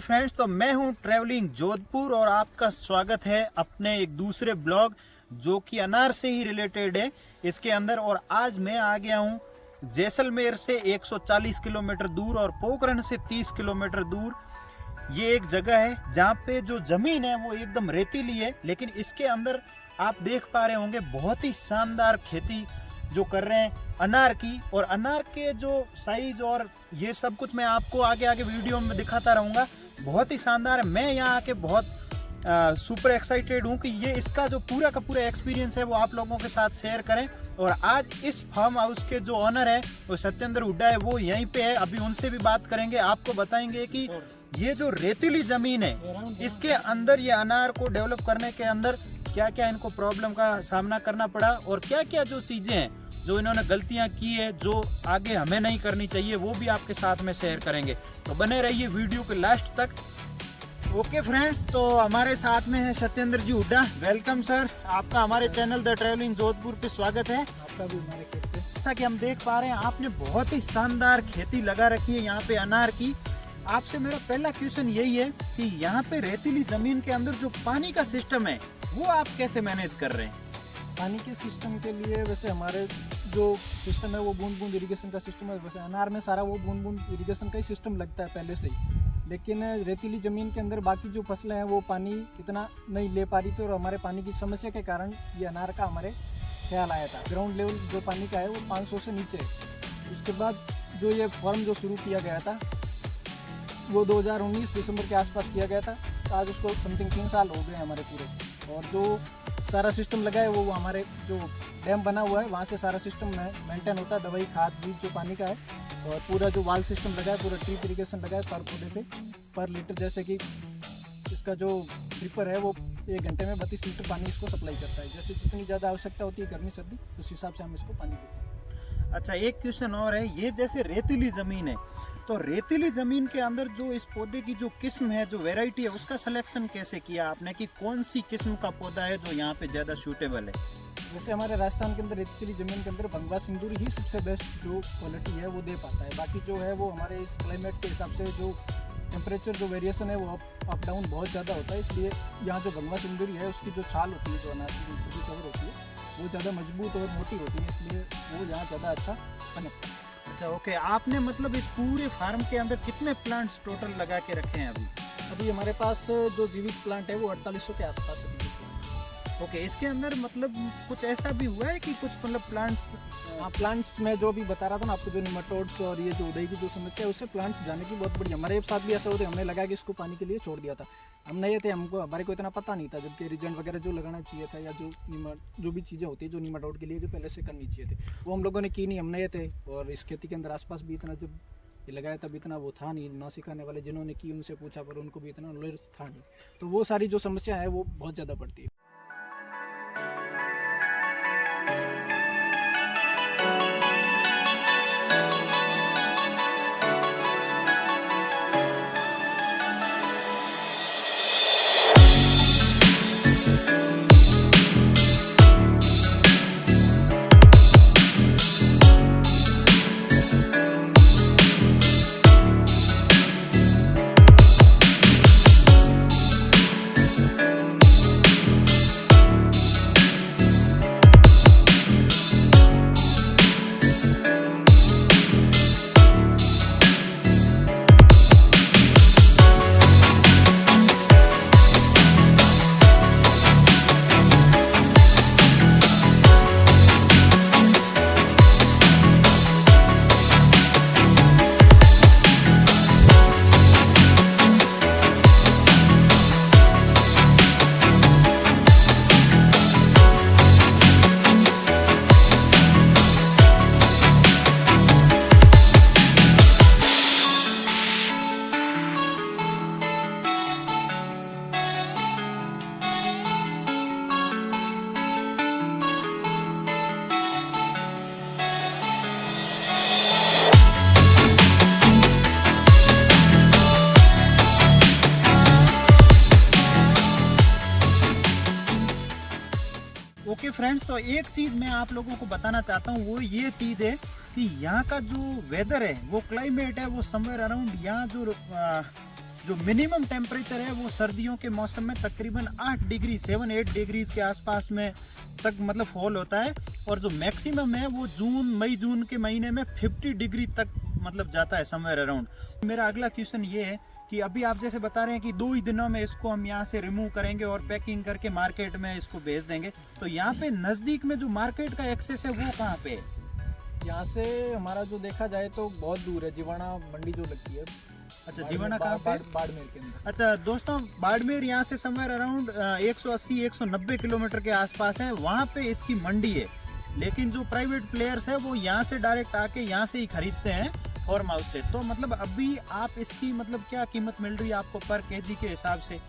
Friends, तो मैं हूं ट्रैवलिंग जोधपुर और आपका स्वागत है अपने एक दूसरे ब्लॉग जो कि अनार से ही रिलेटेड है इसके अंदर। और आज मैं आ गया हूं जैसलमेर से 140 किलोमीटर दूर और पोखरण से 30 किलोमीटर दूर। ये एक जगह है जहाँ पे जो जमीन है वो एकदम रेतीली है, लेकिन इसके अंदर आप देख पा रहे होंगे बहुत ही शानदार खेती जो कर रहे हैं अनार की। और अनार के जो साइज और ये सब कुछ मैं आपको आगे आगे वीडियो में दिखाता रहूँगा। बहुत ही शानदार है। मैं यहाँ आके बहुत सुपर एक्साइटेड हूँ कि ये इसका जो पूरा का पूरा एक्सपीरियंस है वो आप लोगों के साथ शेयर करें। और आज इस फार्म हाउस के जो ऑनर है वो सत्येंद्र हुड्डा है, वो यहीं पे है। अभी उनसे भी बात करेंगे, आपको बताएंगे कि ये जो रेतीली जमीन है इसके अंदर ये अनार को डेवलप करने के अंदर क्या क्या इनको प्रॉब्लम का सामना करना पड़ा और क्या क्या जो चीजें हैं जो इन्होंने गलतियां की है जो आगे हमें नहीं करनी चाहिए, वो भी आपके साथ में शेयर करेंगे। तो बने रहिए वीडियो के लास्ट तक। ओके फ्रेंड्स, तो हमारे साथ में है सत्येंद्र जी हुड्डा। वेलकम सर, आपका हमारे चैनल द ट्रैवलिंग जोधपुर पे स्वागत है। आपका भी हमारे खेत पे। जैसा कि हम देख पा रहे हैं आपने बहुत ही शानदार खेती लगा रखी है यहाँ पे अनार की। आपसे मेरा पहला क्वेश्चन यही है कि यहाँ पे रेतीली जमीन के अंदर जो पानी का सिस्टम है वो आप कैसे मैनेज कर रहे हैं? पानी के सिस्टम के लिए वैसे हमारे जो सिस्टम है वो बूंद बूंद इरिगेशन का सिस्टम है। वैसे अनार में सारा वो बूंद बूंद इरिगेशन का ही सिस्टम लगता है पहले से ही, लेकिन रेतीली ज़मीन के अंदर बाकी जो फसलें हैं वो पानी इतना नहीं ले पा रही थी और हमारे पानी की समस्या के कारण ये अनार का हमारे ख्याल आया था। ग्राउंड लेवल जो पानी का है वो 500 से नीचे है। उसके बाद जो ये फॉर्म जो शुरू किया गया था वो 2019 दिसंबर के आसपास किया गया था। आज उसको समथिंग 3 साल हो गए हमारे पूरे। और जो सारा सिस्टम लगा है वो हमारे जो डैम बना हुआ है वहाँ से सारा सिस्टम मेंटेन होता है। दवाई खाद बीज जो पानी का है और पूरा जो वाल सिस्टम लगा है, पूरा ट्रिप इरिगेशन लगा है पर पौधे पे पर लीटर। जैसे कि इसका जो ड्रिपर है वो 1 घंटे में 32 लीटर पानी इसको सप्लाई करता है। जैसे जितनी ज़्यादा आवश्यकता होती है गर्मी सर्दी उस हिसाब से हम इसको पानी देते हैं। अच्छा, एक क्वेश्चन और है, ये जैसे रेतीली जमीन है तो रेतीली जमीन के अंदर जो इस पौधे की जो किस्म है, जो वैरायटी है, उसका सिलेक्शन कैसे किया आपने कि कौन सी किस्म का पौधा है जो यहाँ पे ज़्यादा सूटेबल है? वैसे हमारे राजस्थान के अंदर रेतीली ज़मीन के अंदर भंगवा सिंदूर ही सबसे बेस्ट जो क्वालिटी है वो दे पाता है। बाकी जो है वो हमारे इस क्लाइमेट के हिसाब से जो टेम्परेचर जो वेरिएशन है वो अप डाउन बहुत ज़्यादा होता है, इसलिए यहाँ जो भंगवा सिंदूरी है उसकी जो छाल होती है, जो अनाज की पूरी कवर होती है वो ज़्यादा मजबूत और मोटी होती है, इसलिए वो यहाँ ज़्यादा अच्छा पनपता है। अच्छा ओके, आपने मतलब इस पूरे फार्म के अंदर कितने प्लांट्स टोटल लगा के रखे हैं अभी? अभी हमारे पास जो जीवित प्लांट है वो 4800 के आसपास है। ओके, इसके अंदर मतलब कुछ ऐसा भी हुआ है कि कुछ मतलब प्लांट्स में जो भी बता रहा था ना आपको, जो निमाटोड्स और ये जो उदय की जो समस्या है उससे प्लांट्स जाने की बहुत बड़ी। हमारे साथ भी ऐसा होता है, हमने लगा कि इसको पानी के लिए छोड़ दिया था। हम नए थे, हमारे को इतना पता नहीं था, जबकि रिजेंट वगैरह जो लगाना चाहिए था या जो भी चीज़ें होती है जो निमाटोड के लिए जो पहले से करनी चाहिए थी वो हम लोगों ने की नहीं। हम नए थे और इस खेती के अंदर आसपास भी इतना जब ये लगाया तब इतना वो था नहीं। ना सिखाने वाले जिन्होंने की उनसे पूछा पर उनको भी इतना नॉलेज था नहीं, तो वो सारी जो समस्या है वो बहुत ज़्यादा पड़ती है। ओके फ्रेंड्स, तो एक चीज़ मैं आप लोगों को बताना चाहता हूँ, वो ये चीज़ है कि यहाँ का जो वेदर है, वो क्लाइमेट है, वो समवेयर अराउंड यहाँ जो जो मिनिमम टेम्परेचर है वो सर्दियों के मौसम में तकरीबन 8 डिग्री 7-8 डिग्री के आसपास में तक मतलब फॉल होता है, और जो मैक्सिमम है वो मई जून के महीने में 50 डिग्री तक मतलब जाता है समवेयर अराउंड। मेरा अगला क्वेश्चन ये है कि अभी आप जैसे बता रहे हैं कि 2 ही दिनों में इसको हम यहाँ से रिमूव करेंगे और पैकिंग करके मार्केट में इसको भेज देंगे, तो यहाँ पे नज़दीक में जो मार्केट का एक्सेस है वो कहाँ पे है? यहाँ से हमारा जो देखा जाए तो बहुत दूर है, जीवाणा मंडी जो लगती है। अच्छा, जीवाणा कहाँ पे? बाड़मेर के अंदर। अच्छा दोस्तों, बाड़मेर यहाँ से समवेयर अराउंड 180-190 किलोमीटर के आसपास है, वहाँ पे इसकी मंडी है। लेकिन जो प्राइवेट प्लेयर्स है वो यहाँ से डायरेक्ट आके यहाँ से ही खरीदते हैं फार्म हाउस से। तो मतलब अभी आप इसकी मतलब क्या कीमत मिल रही है आपको पर केजी के हिसाब से?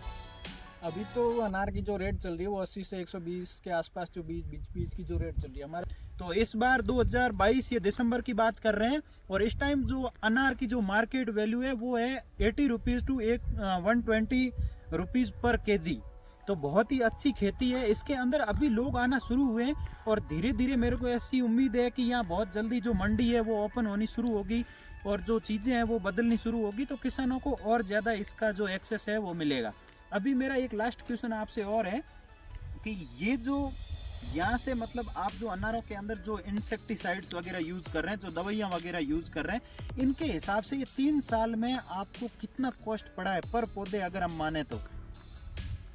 अभी तो अनार की जो रेट चल रही है वो 80 से 120 के आसपास, जो बीच की जो रेट चल रही है हमारे। तो इस बार 2022 ये दिसंबर की बात कर रहे हैं, और इस टाइम जो अनार की जो मार्केट वैल्यू है वो है 80 रुपीज़ टू 120 रुपीज़ पर केजी। तो बहुत ही अच्छी खेती है, इसके अंदर अभी लोग आना शुरू हुए हैं, और धीरे धीरे मेरे को ऐसी उम्मीद है कि यहाँ बहुत जल्दी जो मंडी है वो ओपन होनी शुरू होगी और जो चीज़ें हैं वो बदलनी शुरू होगी, तो किसानों को और ज़्यादा इसका जो एक्सेस है वो मिलेगा। अभी मेरा एक लास्ट क्वेश्चन आपसे और है कि ये जो यहाँ से मतलब आप जो अनारों के अंदर जो इंसेक्टिसाइड्स वगैरह यूज़ कर रहे हैं, जो दवाइयाँ वगैरह यूज़ कर रहे हैं, इनके हिसाब से ये 3 साल में आपको कितना कॉस्ट पड़ा है पर पौधे अगर हम माने तो?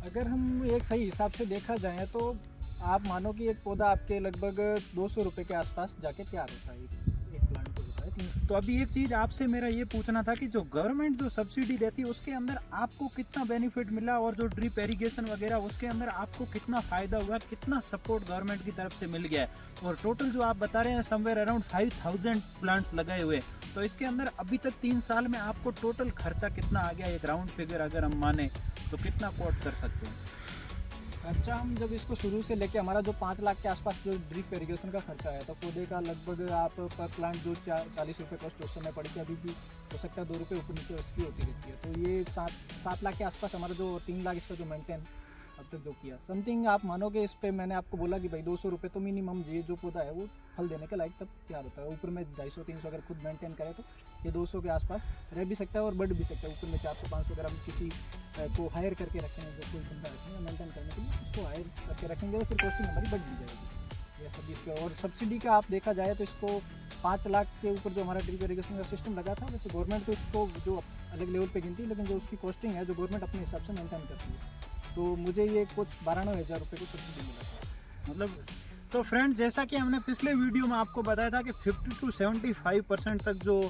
अगर हम एक सही हिसाब से देखा जाए तो आप मानो कि एक पौधा आपके लगभग 200 रुपये के आसपास जाके तैयार होता है, एक प्लांट को होता है। तो अभी एक चीज़ आपसे मेरा ये पूछना था कि जो गवर्नमेंट जो सब्सिडी देती है उसके अंदर आपको कितना बेनिफिट मिला, और जो ड्रिप एरीगेशन वगैरह उसके अंदर आपको कितना फ़ायदा हुआ, कितना सपोर्ट गवर्नमेंट की तरफ से मिल गया है? और टोटल जो आप बता रहे हैं समवेयर अराउंड 5000 प्लांट्स लगाए हुए, तो इसके अंदर अभी तक 3 साल में आपको टोटल खर्चा कितना आ गया? एक राउंड फिगर अगर हम माने तो कितना कोट कर सकते हैं? खर्चा हम जब इसको शुरू से लेके हमारा जो 5 लाख के आसपास जो ड्रिप इरीगेशन का खर्चा है, तो पौधे का लगभग आप पर प्लांट जो 40 रुपये कॉस्ट उस समय पड़ी थी, अभी भी हो सकता है 2 रुपये ऊपर नीचे इसकी होती रहती है। तो ये 7 लाख के आसपास हमारा जो 3 लाख इसका जो मेंटेन अब तक जो किया समथिंग, आप मानोगे इस पे मैंने आपको बोला कि भाई 200 रुपये तो मिनिमम ये जो पौधा है वो फल देने के लायक तब तैयार होता है। ऊपर में 250-300 अगर खुद मेंटेन करें तो ये 200 के आसपास रह भी सकता है और बढ़ भी सकता है। ऊपर में 400-500 अगर हम किसी को हायर करके रखेंगे, जो कोई बंदा रखेंगे मेंटेन करने के लिए, उसको हायर करके रखेंगे तो फिर कॉस्टिंग हमारी बढ़ भी जाएगी। ये सब इसका और सब्सिडी का आप देखा जाए तो इसको 5 लाख के ऊपर जो हमारा ड्रिप इरीगेशन का सिस्टम लगा था, वैसे गवर्नमेंट तो इसको जो अलग लेवल पे गिनती है, लेकिन जो उसकी कॉस्टिंग है जो गवर्नमेंट अपने हिसाब से मेंटेन करती है, तो मुझे ये कुछ 92,000 रुपये को सब्सिडी मिला था। मतलब तो फ्रेंड, जैसा कि हमने पिछले वीडियो में आपको बताया था कि 50 to 75% तक जो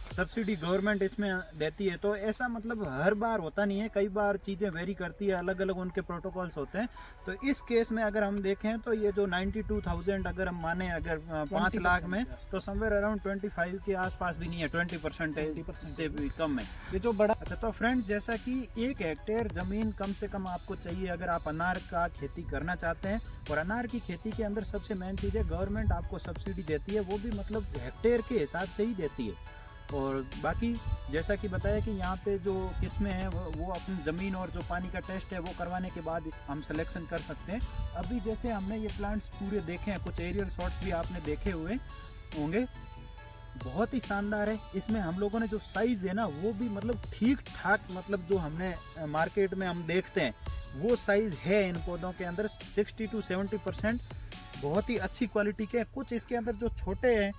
सब्सिडी गवर्नमेंट इसमें देती है, तो ऐसा मतलब हर बार होता नहीं है, कई बार चीज़ें वेरी करती है, अलग अलग उनके प्रोटोकॉल्स होते हैं। तो इस केस में अगर हम देखें तो ये जो 92,000 अगर हम माने अगर 5 लाख में, तो समवेयर अराउंड 25 के आसपास भी नहीं है, 20% से भी कम है ये जो बड़ा। अच्छा, तो फ्रेंड, जैसा कि 1 हेक्टेयर ज़मीन कम से कम आपको चाहिए अगर आप अनार का खेती करना चाहते हैं, और अनार की खेती के अंदर सबसे मेन चीज़ है गवर्नमेंट आपको सब्सिडी देती है, वो भी मतलब हेक्टेयर के हिसाब से ही देती है। और बाकी जैसा कि बताया कि यहाँ पे जो किस्में हैं वो अपनी ज़मीन और जो पानी का टेस्ट है वो करवाने के बाद हम सिलेक्शन कर सकते हैं। अभी जैसे हमने ये प्लांट्स पूरे देखे हैं, कुछ एरियल शॉट्स भी आपने देखे हुए होंगे, बहुत ही शानदार है। इसमें हम लोगों ने जो साइज़ है ना वो भी मतलब ठीक ठाक, मतलब जो हमने मार्केट में हम देखते हैं वो साइज़ है इन पौधों के अंदर। 60 to 70% बहुत ही अच्छी क्वालिटी के। कुछ इसके अंदर जो छोटे हैं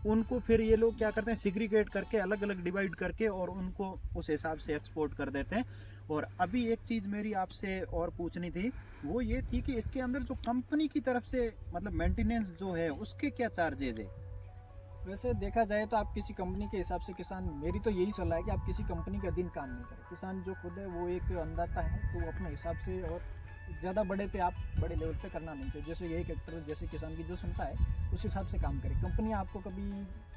उनको फिर ये लोग क्या करते हैं, सिग्रीगेट करके अलग अलग डिवाइड करके और उनको उस हिसाब से एक्सपोर्ट कर देते हैं। और अभी एक चीज़ मेरी आपसे और पूछनी थी, वो ये थी कि इसके अंदर जो कंपनी की तरफ से मतलब मेंटेनेंस जो है उसके क्या चार्जेज है? वैसे देखा जाए तो आप किसी कंपनी के हिसाब से, किसान मेरी तो यही सलाह है कि आप किसी कंपनी के अधीन काम नहीं करें। किसान जो खुद है वो एक अन्नदाता है, तो वो अपने हिसाब से, और ज़्यादा बड़े पे आप बड़े लेवल पे करना नहीं चाहिए। जैसे यही हेक्टर जैसे किसान की जो क्षमता है उस हिसाब से काम करे। कंपनी आपको कभी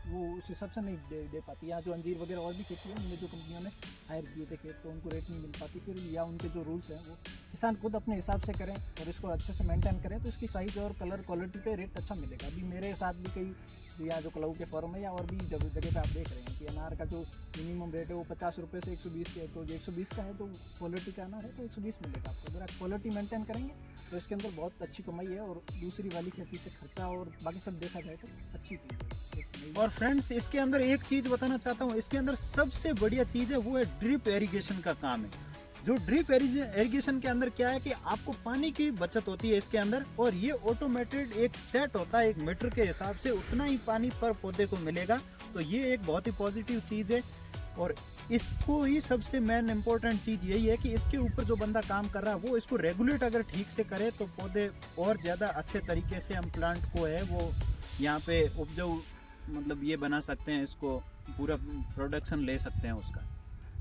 वो उस हिसाब से नहीं दे पाती। यहाँ जो अंजीर वगैरह और भी खेती है, उनमें जो कंपनियों ने हायर किए थे खेत, तो उनको रेट नहीं मिल पाती फिर, या उनके जो रूल्स हैं वो किसान खुद अपने हिसाब से करें और इसको अच्छे से मेंटेन करें, तो इसकी साइज़ और कलर क्वालिटी पे रेट अच्छा मिलेगा। अभी मेरे साथ भी कई यहाँ जो कलाऊ के फॉर्म है या और भी जगह पे आप देख रहे हैं कि अनार का जो मिनिमम रेट है वो 50 रुपये से 120 है, तो 120 का है तो क्वालिटी का अनार है तो 120 मिलेगा आपको। अगर आप क्वालिटी मेंटेन करेंगे तो इसके अंदर बहुत अच्छी कमाई है, और दूसरी वाली खेती से खर्चा और बाकी सब देखा जाए तो अच्छी चीज़ है। और फ्रेंड्स इसके अंदर एक चीज बताना चाहता हूँ, इसके अंदर सबसे बढ़िया चीज है वो है ड्रिप इरिगेशन का काम है। जो ड्रिप इरिगेशन के अंदर क्या है कि आपको पानी की बचत होती है इसके अंदर, और ये ऑटोमेटेड एक सेट होता है, एक मीटर के हिसाब से उतना ही पानी पर पौधे को मिलेगा। तो ये एक बहुत ही पॉजिटिव चीज है, और इसको ही सबसे मेन इम्पोर्टेंट चीज यही है कि इसके ऊपर जो बंदा काम कर रहा है वो इसको रेगुलेट अगर ठीक से करे तो पौधे और ज़्यादा अच्छे तरीके से हम प्लांट को है वो यहाँ पे उपजाऊ मतलब ये बना सकते हैं, इसको पूरा प्रोडक्शन ले सकते हैं उसका।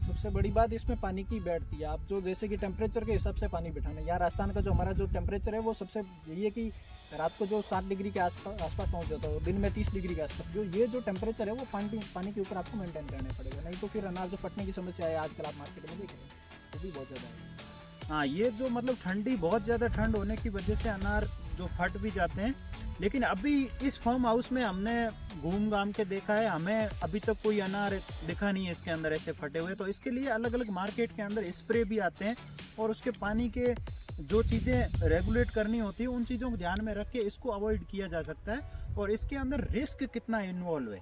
सबसे बड़ी बात इसमें पानी की बैठती है। आप जो जैसे कि टेम्परेचर के हिसाब से पानी बिठाना, यहाँ राजस्थान का जो हमारा जो टेम्परेचर है वो सबसे यही है कि रात को जो 7 डिग्री के आसपास पहुँच जाता है, दिन में 30 डिग्री के आसपास। जो ये जो टेम्परेचर है वो पानी के ऊपर आपको मेंटेन करना पड़ेगा, नहीं तो फिर अनार जो फटने की समस्या है आजकल आप मार्केट में देख रहे हैं वो भी बहुत ज़्यादा है। हाँ, ये जो मतलब ठंडी बहुत ज़्यादा ठंड होने की वजह से अनार जो फट भी जाते हैं, लेकिन अभी इस फार्म हाउस में हमने घूम घाम के देखा है, हमें अभी तक कोई अनार दिखा नहीं है इसके अंदर ऐसे फटे हुए। तो इसके लिए अलग अलग मार्केट के अंदर स्प्रे भी आते हैं, और उसके पानी के जो चीज़ें रेगुलेट करनी होती है उन चीज़ों को ध्यान में रख के इसको अवॉइड किया जा सकता है। और इसके अंदर रिस्क कितना इन्वॉल्व है?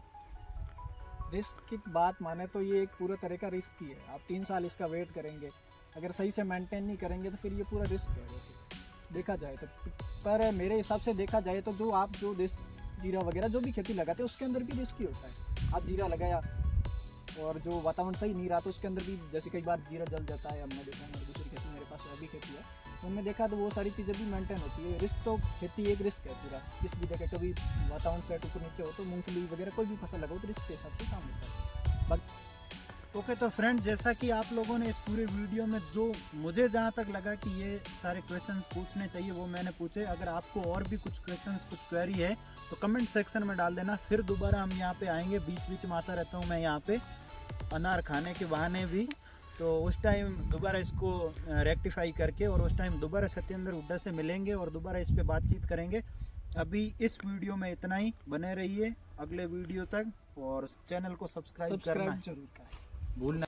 रिस्क की बात माने तो ये एक पूरा तरह का रिस्क ही है। आप 3 साल इसका वेट करेंगे, अगर सही से मेंटेन नहीं करेंगे तो फिर ये पूरा रिस्क है वैसे देखा जाए तो। पर मेरे हिसाब से देखा जाए तो जो आप जो देश जीरा वगैरह जो भी खेती लगाते हैं उसके अंदर भी रिस्क ही होता है। आप जीरा लगाया और जो वातावरण सही नहीं रहा तो उसके अंदर भी जैसे कई बार जीरा जल जाता है, हमने देखा है। दूसरी खेती मेरे पास अभी खेती है तो हमने देखा तो वो सारी चीज़ें भी मेंटेन होती है। रिस्क तो खेती एक रिस्क है पूरा, किस भी जगह कभी वातावरण सेट ऊपर नीचे हो तो मूंगफली वगैरह कोई भी फसल लगाओ तो रिस्क के हिसाब से काम होता है। ओके, तो फ्रेंड जैसा कि आप लोगों ने इस पूरे वीडियो में जो मुझे जहाँ तक लगा कि ये सारे क्वेश्चंस पूछने चाहिए वो मैंने पूछे। अगर आपको और भी कुछ क्वेश्चंस कुछ क्वेरी है तो कमेंट सेक्शन में डाल देना, फिर दोबारा हम यहाँ पे आएंगे। बीच बीच में आता रहता हूँ मैं यहाँ पे अनार खाने के बहाने भी, तो उस टाइम दोबारा इसको रेक्टिफाई करके और उस टाइम दोबारा सत्येंद्र हुड्डा से मिलेंगे और दोबारा इस पर बातचीत करेंगे। अभी इस वीडियो में इतना ही, बने रहिए अगले वीडियो तक और चैनल को सब्सक्राइब करना जरूर करें, भूलना।